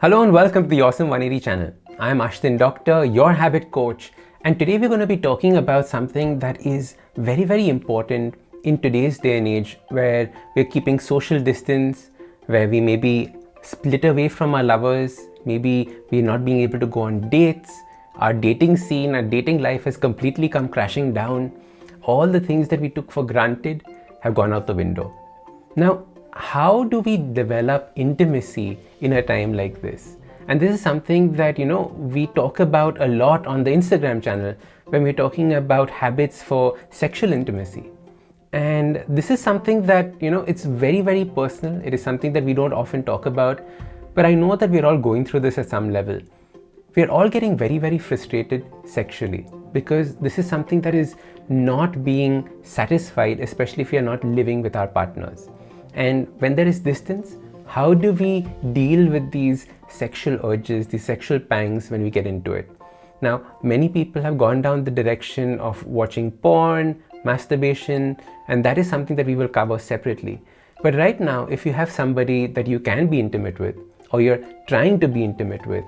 Hello and welcome to the Awesome 180 channel. I'm Ashton Doctor, your habit coach, and today we're going to be talking about something that is very important in today's day and age where we're keeping social distance, where we may be split away from our lovers, maybe we're not being able to go on dates, our dating scene, our dating life has completely come crashing down. All the things that we took for granted have gone out the window. Now, how do we develop intimacy in a time like this? And this is something that, we talk about a lot on the Instagram channel when we're talking about habits for sexual intimacy. And this is something that, it's very personal. It is something that we don't often talk about, but I know that we're all going through this at some level. We're all getting very frustrated sexually because this is something that is not being satisfied, especially if we are not living with our partners. And when there is distance, how do we deal with these sexual urges, these sexual pangs when we get into it? Now, many people have gone down the direction of watching porn, masturbation, and that is something that we will cover separately. But right now, if you have somebody that you can be intimate with, or you're trying to be intimate with,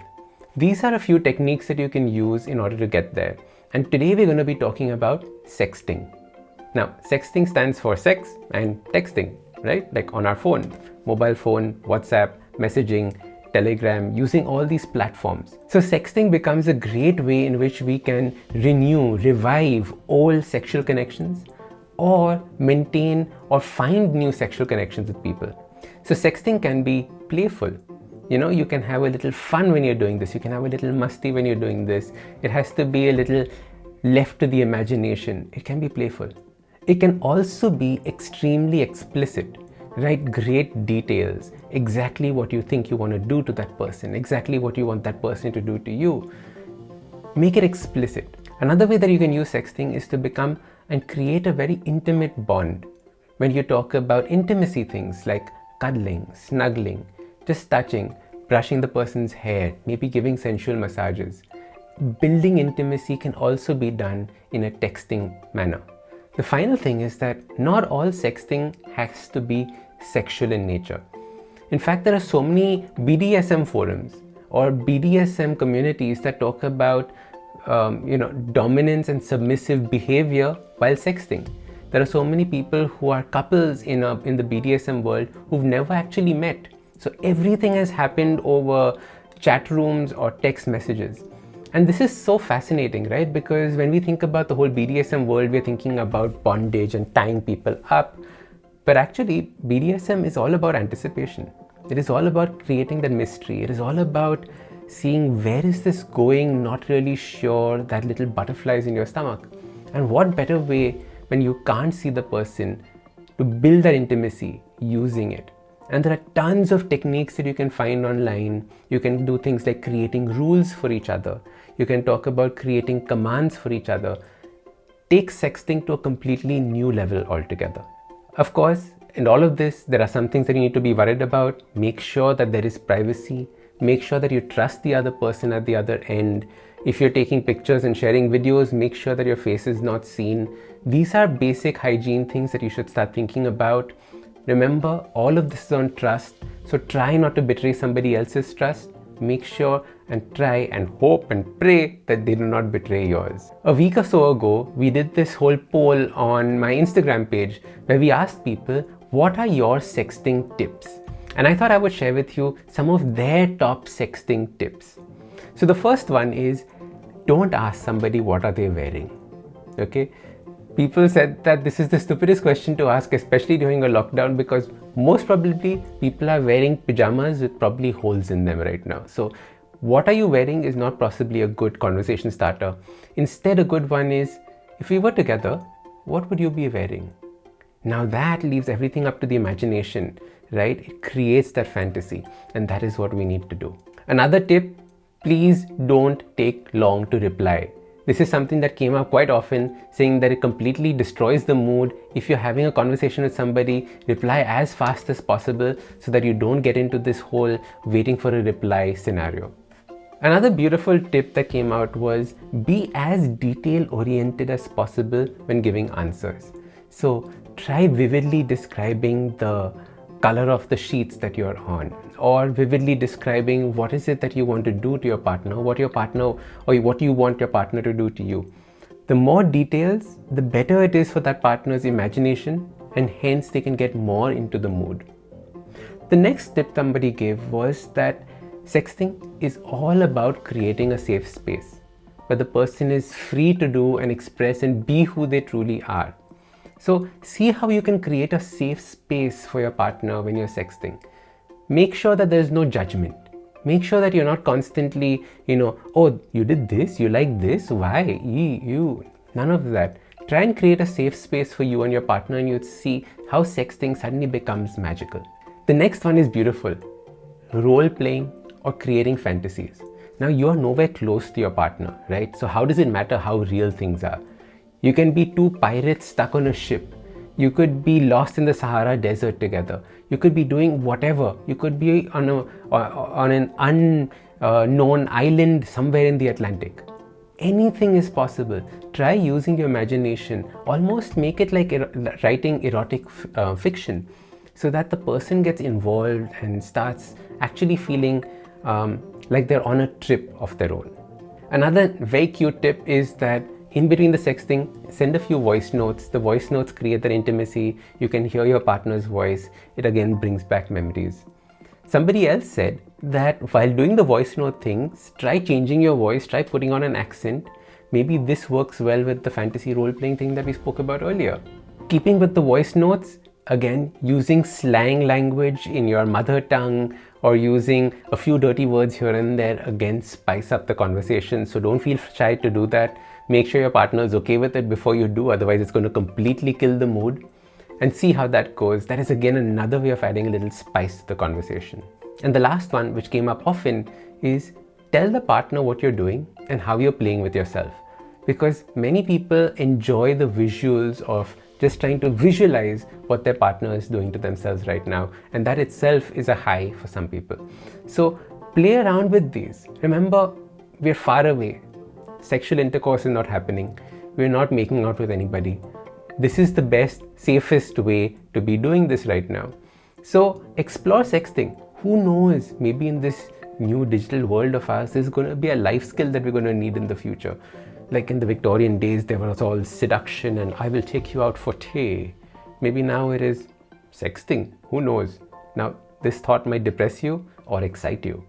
these are a few techniques that you can use in order to get there. And today we're going to be talking about sexting. Now, sexting stands for sex and texting, right? Like on our phone, mobile phone, WhatsApp, messaging, Telegram, using all these platforms. So sexting becomes a great way in which we can revive old sexual connections or maintain or find new sexual connections with people. So sexting can be playful. You can have a little fun when you're doing this. You can have a little musty when you're doing this. It has to be a little left to the imagination. It can be playful. It can also be extremely explicit. Write great details, exactly what you think you want to do to that person, exactly what you want that person to do to you. Make it explicit. Another way that you can use sexting is to become and create a very intimate bond. When you talk about intimacy things like cuddling, snuggling, just touching, brushing the person's hair, maybe giving sensual massages. Building intimacy can also be done in a texting manner. The final thing is that not all sexting has to be sexual in nature. In fact, there are so many BDSM forums or BDSM communities that talk about dominance and submissive behavior while sexting. There are so many people who are couples in the BDSM world who've never actually met. So everything has happened over chat rooms or text messages. And this is so fascinating, right? Because when we think about the whole BDSM world, we're thinking about bondage and tying people up. But actually, BDSM is all about anticipation. It is all about creating that mystery. It is all about seeing where is this going, not really sure, that little butterflies in your stomach. And what better way when you can't see the person to build that intimacy using it. And there are tons of techniques that you can find online. You can do things like creating rules for each other. You can talk about creating commands for each other. Take sexting to a completely new level altogether. Of course, in all of this, there are some things that you need to be worried about. Make sure that there is privacy. Make sure that you trust the other person at the other end. If you're taking pictures and sharing videos, make sure that your face is not seen. These are basic hygiene things that you should start thinking about. Remember, all of this is on trust, so try not to betray somebody else's trust. Make sure and try and hope and pray that they do not betray yours. A week or so ago, we did this whole poll on my Instagram page where we asked people, what are your sexting tips? And I thought I would share with you some of their top sexting tips. So the first one is, don't ask somebody what are they wearing, okay? People said that this is the stupidest question to ask, especially during a lockdown, because most probably people are wearing pajamas with probably holes in them right now. So what are you wearing is not possibly a good conversation starter. Instead, a good one is, if we were together, what would you be wearing? Now that leaves everything up to the imagination, right? It creates that fantasy, and that is what we need to do. Another tip, please don't take long to reply. This is something that came up quite often, saying that it completely destroys the mood. If you're having a conversation with somebody, reply as fast as possible so that you don't get into this whole waiting for a reply scenario. Another beautiful tip that came out was be as detail oriented as possible when giving answers. So try vividly describing the color of the sheets that you're on, or vividly describing what is it that you want to do to your partner, what you want your partner to do to you. The more details, the better it is for that partner's imagination, and hence they can get more into the mood. The next tip somebody gave was that sexting is all about creating a safe space where the person is free to do and express and be who they truly are. So see how you can create a safe space for your partner when you're sexting. Make sure that there's no judgment. Make sure that you're not constantly, oh, you did this, you like this, why, you. None of that. Try and create a safe space for you and your partner, and you'd see how sexting suddenly becomes magical. The next one is beautiful. Role playing or creating fantasies. Now you are nowhere close to your partner, right? So how does it matter how real things are? You can be two pirates stuck on a ship. You could be lost in the Sahara Desert together. You could be doing whatever. You could be on an unknown island somewhere in the Atlantic. Anything is possible. Try using your imagination. Almost make it like writing erotic fiction, so that the person gets involved and starts actually feeling like they're on a trip of their own. Another very cute tip is that in between the sexting, send a few voice notes. The voice notes create that intimacy. You can hear your partner's voice. It again brings back memories. Somebody else said that while doing the voice note things, try changing your voice, try putting on an accent. Maybe this works well with the fantasy role-playing thing that we spoke about earlier. Keeping with the voice notes, again, using slang language in your mother tongue or using a few dirty words here and there, again, spice up the conversation. So don't feel shy to do that. Make sure your partner is okay with it before you do, otherwise it's going to completely kill the mood. And see how that goes. That is again another way of adding a little spice to the conversation. And the last one, which came up often, is tell the partner what you're doing and how you're playing with yourself. Because many people enjoy the visuals of just trying to visualize what their partner is doing to themselves right now. And that itself is a high for some people. So play around with these. Remember, we're far away. Sexual intercourse is not happening. We're not making out with anybody. This is the best, safest way to be doing this right now. So explore sexting. Who knows, maybe in this new digital world of ours, there's going to be a life skill that we're going to need in the future. Like in the Victorian days, there was all seduction and I will take you out for tea. Maybe now it is sexting. Who knows? Now, this thought might depress you or excite you.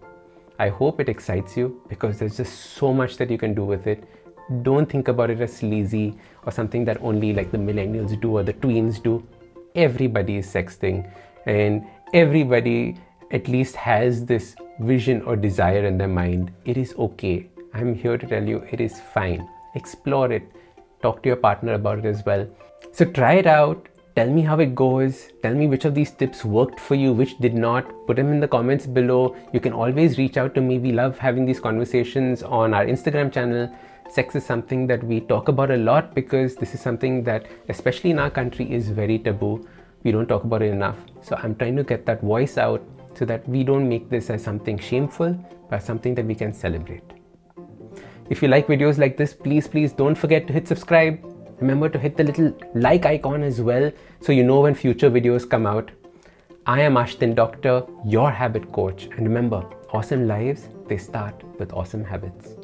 I hope it excites you because there's just so much that you can do with it. Don't think about it as sleazy or something that only like the millennials do or the tweens do. Everybody is sexting, and everybody at least has this vision or desire in their mind. It is okay. I'm here to tell you it is fine. Explore it. Talk to your partner about it as well. So try it out. Tell me how it goes. Tell me which of these tips worked for you, which did not. Put them in the comments below. You can always reach out to me. We love having these conversations on our Instagram channel. Sex is something that we talk about a lot because this is something that, especially in our country, is very taboo. We don't talk about it enough. So I'm trying to get that voice out so that we don't make this as something shameful, but something that we can celebrate. If you like videos like this, please don't forget to hit subscribe. Remember to hit the little like icon as well so you know when future videos come out. I am Ashton Doctor, your habit coach. And remember, awesome lives, they start with awesome habits.